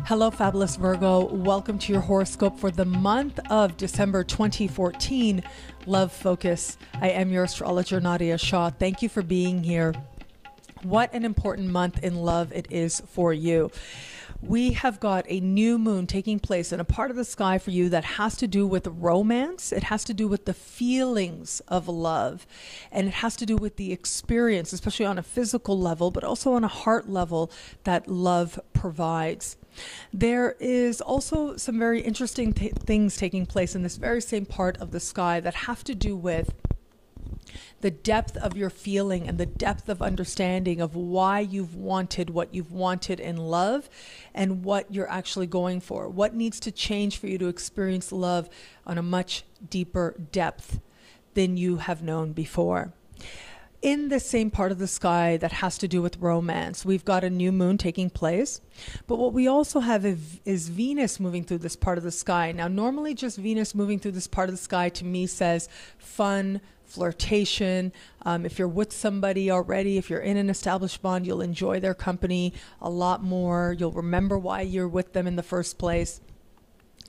Hello, fabulous Virgo. Welcome to your horoscope for the month of December 2014. Love focus. I am your astrologer, Nadiya Shah. Thank you for being here. What an important month in love it is for you. We have got a new moon taking place in a part of the sky for you that has to do with romance. It has to do with the feelings of love. And it has to do with the experience, especially on a physical level, but also on a heart level that love provides. There is also some very interesting things taking place in this very same part of the sky that have to do with the depth of your feeling and the depth of understanding of why you've wanted what you've wanted in love and what you're actually going for. What needs to change for you to experience love on a much deeper depth than you have known before. In the same part of the sky that has to do with romance, we've got a new moon taking place. But what we also have is Venus moving through this part of the sky. Now, normally just Venus moving through this part of the sky to me says fun, flirtation. If you're with somebody already, if you're in an established bond, you'll enjoy their company a lot more. You'll remember why you're with them in the first place.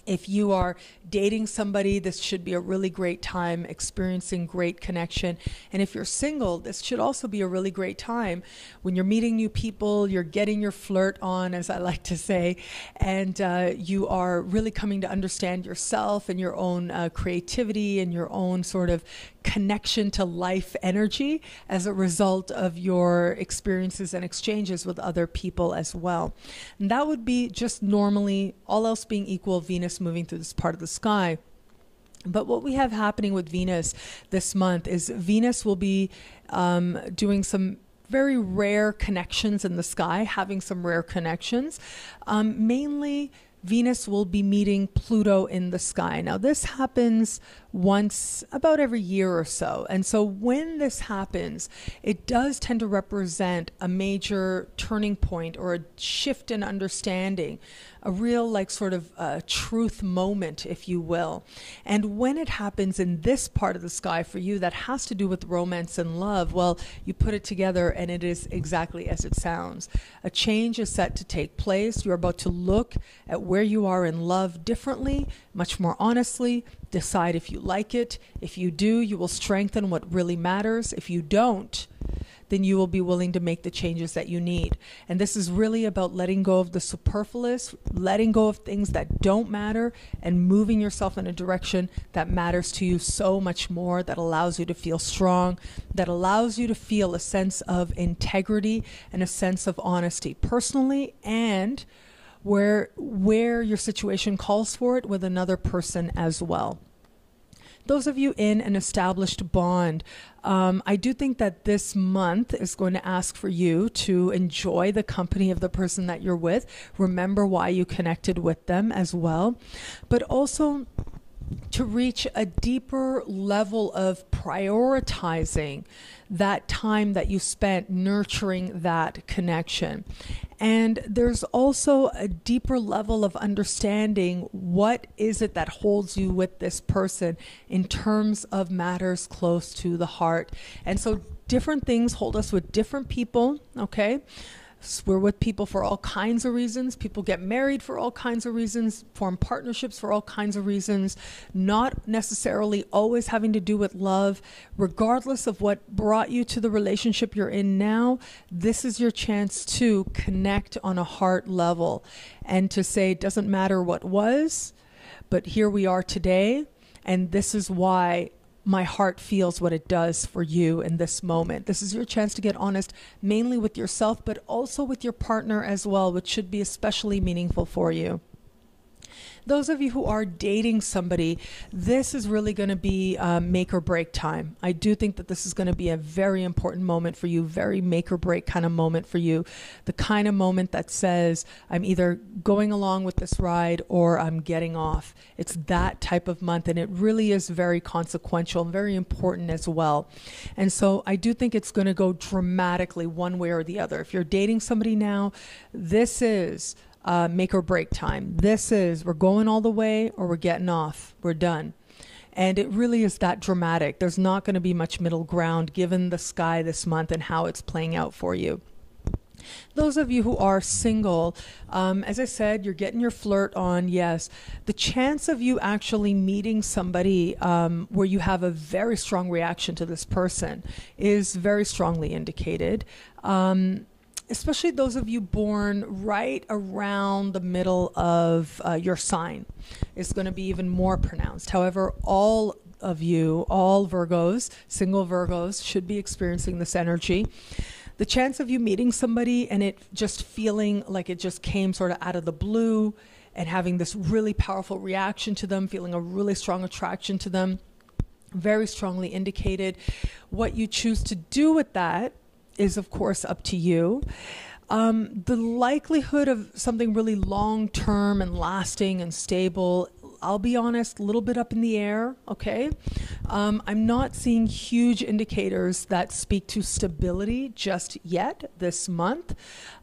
If you are dating somebody, this should be a really great time, experiencing great connection. And if you're single, this should also be a really great time when you're meeting new people, you're getting your flirt on, as I like to say, and you are really coming to understand yourself and your own creativity and your own sort of connection to life energy as a result of your experiences and exchanges with other people as well. And that would be just normally, all else being equal, Venus moving through this part of the sky. But what we have happening with Venus this month is Venus will be doing some very rare connections in the sky, having some rare connections. Mainly Venus will be meeting Pluto in the sky. Now, this happens once about every year or so. And so when this happens, it does tend to represent a major turning point or a shift in understanding, a real like sort of truth moment, if you will. And when it happens in this part of the sky for you that has to do with romance and love, well, you put it together and it is exactly as it sounds. A change is set to take place. You're about to look at where you are in love differently, much more honestly, decide if you like it. If you do, you will strengthen what really matters. If you don't, then you will be willing to make the changes that you need. And this is really about letting go of the superfluous, letting go of things that don't matter, and moving yourself in a direction that matters to you so much more, that allows you to feel strong, that allows you to feel a sense of integrity and a sense of honesty personally, and where your situation calls for it with another person as well. Those of you in an established bond, I do think that this month is going to ask for you to enjoy the company of the person that you're with. Remember why you connected with them as well, but also to reach a deeper level of prioritizing that time that you spent nurturing that connection. And there's also a deeper level of understanding what is it that holds you with this person in terms of matters close to the heart. And so different things hold us with different people, okay? We're with people for all kinds of reasons. People get married for all kinds of reasons, form partnerships for all kinds of reasons, not necessarily always having to do with love. Regardless of what brought you to the relationship you're in now, this is your chance to connect on a heart level and to say it doesn't matter what was, but here we are today, and this is why my heart feels what it does for you in this moment. This is your chance to get honest, mainly with yourself, but also with your partner as well, which should be especially meaningful for you. Those of you who are dating somebody, this is really going to be make or break time. I do think that this is going to be a very important moment for you, very make or break kind of moment for you. The kind of moment that says, I'm either going along with this ride or I'm getting off. It's that type of month, and it really is very consequential and very important as well. And so I do think it's going to go dramatically one way or the other. If you're dating somebody now, this is make or break time. This is, we're going all the way or we're getting off. We're done. And it really is that dramatic. There's not going to be much middle ground given the sky this month and how it's playing out for you. Those of you who are single, as I said, you're getting your flirt on, yes. The chance of you actually meeting somebody where you have a very strong reaction to this person is very strongly indicated. Especially those of you born right around the middle of your sign is going to be even more pronounced. However, all of you, all Virgos, single Virgos, should be experiencing this energy. The chance of you meeting somebody and it just feeling like it just came sort of out of the blue and having this really powerful reaction to them, feeling a really strong attraction to them, very strongly indicated. What you choose to do with that is, of course, up to you. The likelihood of something really long-term and lasting and stable, I'll be honest, a little bit up in the air, okay? I'm not seeing huge indicators that speak to stability just yet this month.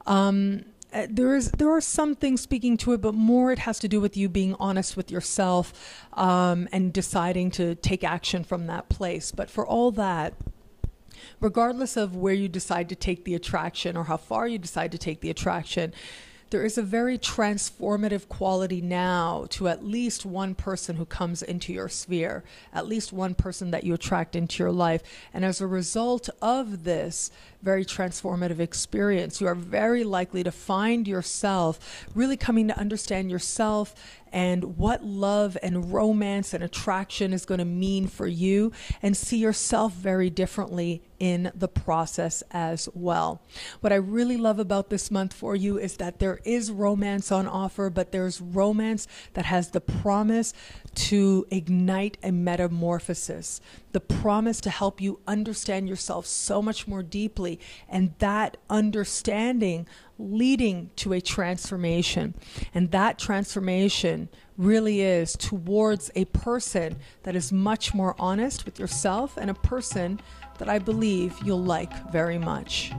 There are some things speaking to it, but more it has to do with you being honest with yourself and deciding to take action from that place. But for all that, regardless of where you decide to take the attraction or how far you decide to take the attraction, there is a very transformative quality now to at least one person who comes into your sphere, at least one person that you attract into your life. And as a result of this very transformative experience, you are very likely to find yourself really coming to understand yourself and what love and romance and attraction is going to mean for you, and see yourself very differently in the process as well. What I really love about this month for you is that there is romance on offer, but there's romance that has the promise to ignite a metamorphosis, the promise to help you understand yourself so much more deeply, and that understanding leading to a transformation. And that transformation really is towards a person that is much more honest with yourself and a person that I believe you'll like very much.